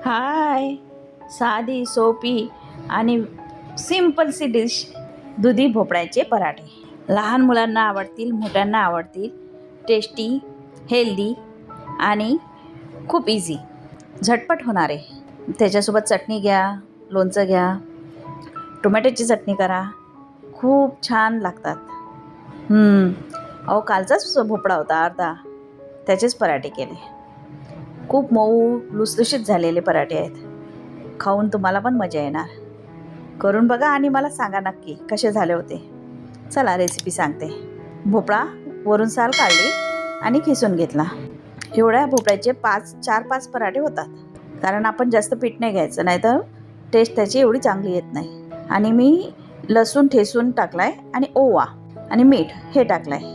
हाय, साधी सोपी आणि सिंपलसी डिश दुधी भोपळ्याचे पराठे. लहान मुलांना आवडतील, मोठ्यांना आवडतील. टेस्टी, हेल्दी आणि खूप इझी, झटपट होणारे. त्याच्यासोबत चटणी घ्या, लोणचं घ्या, टोमॅटोची चटणी करा, खूप छान लागतात. अहो, कालचाच भोपळा होता अर्धा, त्याचेच पराठे केले. खूप मऊ लुसलुशीत झालेले पराठे आहेत. खाऊन तुम्हाला पण मजा येणार. करून बघा आणि मला सांगा नक्की कसे झाले होते. चला रेसिपी सांगते. भोपळा वरून साल काढली आणि खिसून घेतला. एवढ्या भोपळ्याचे 4-5 पराठे होतात, कारण आपण जास्त पीठ नाही घ्यायचं, नाहीतर टेस्ट त्याची एवढी चांगली येत नाही. आणि मी लसूण ठेसून टाकलाय आणि ओवा आणि मीठ हे टाकलंय.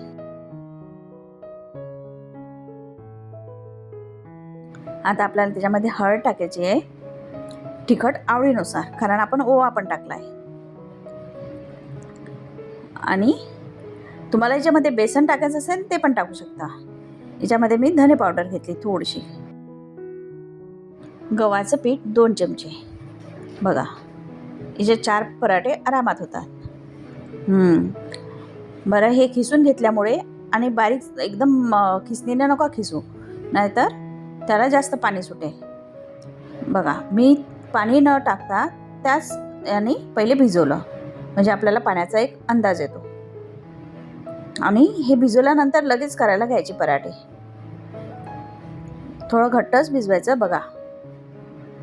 आता आपल्याला त्याच्यामध्ये हळद टाकायची आहे, तिखट आवडीनुसार, कारण आपण ओवा पण टाकलाय. आणि तुम्हाला याच्यामध्ये बेसन टाकायचं असेल ते पण टाकू शकता. याच्यामध्ये मी धने पावडर घेतली थोडीशी. गव्हाचं पीठ 2 चमचे. बघा, याचे 4 पराठे आरामात होतात. बरं, हे खिसून घेतल्यामुळे आणि बारीक एकदम खिसणीने नका खिसू, नाहीतर त्याला जास्त पाणी सुटेल. बघा, मी पाणी न टाकता त्याच याने पहिले भिजवलं, म्हणजे आपल्याला पाण्याचा एक अंदाज येतो. आणि हे भिजवल्यानंतर लगेच करायला घ्यायचे पराठे. थोडं घट्टच भिजवायचं. बघा,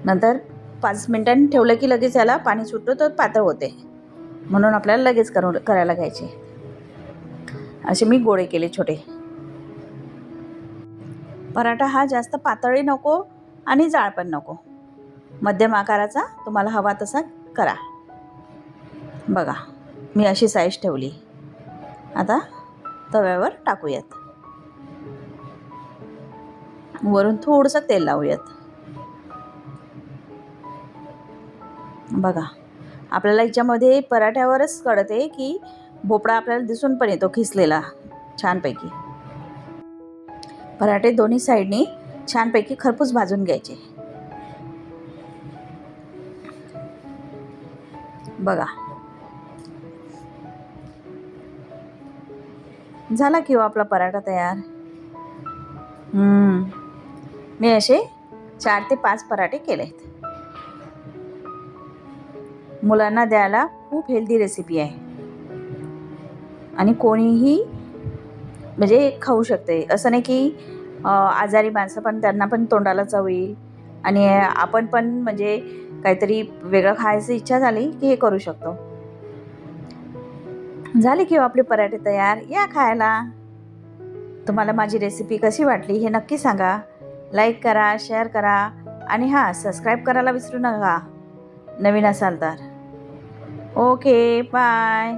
नंतर 5 मिनिटांनी ठेवलं की लगेच याला पाणी सुटतं, तर पातळ होते, म्हणून आपल्याला लगेच करायला घ्यायचे. असे मी गोळे केले छोटे. पराठा हा जास्त पातळही नको आणि जाड पण नको, मध्यम आकाराचा तुम्हाला हवा तसा करा. बघा, मी अशी साईज ठेवली. आता तव्यावर टाकूयात. वरून थोडंसं तेल लावूयात. बघा, आपल्याला याच्यामध्ये पराठ्यावरच कळते की भोपळा आपल्याला दिसून पण येतो खिसलेला छानपैकी. पराठे दोन्ही साईडनी छानपैकी खरपूस भाजून घ्यायचे. बघा, झाला की आपला पराठा तयार. मी असे 4 ते 5 पराठे केलेत. मुलांना द्यायला खूप हेल्दी रेसिपी आहे आणि कोणीही म्हणजे खाऊ शकते. असं नाही की आजारी माणसं पण, त्यांना पण तोंडाला चव येईल. आणि आपण पण म्हणजे काहीतरी वेगळं खायची इच्छा झाली की हे करू शकतो. झाले की आपले पराठे तयार, या खायला. तुम्हाला माझी रेसिपी कशी वाटली हे नक्की सांगा. लाईक करा, शेअर करा आणि हां, सबस्क्राईब करायला विसरू नका नवीन असाल तर. Okay, bye.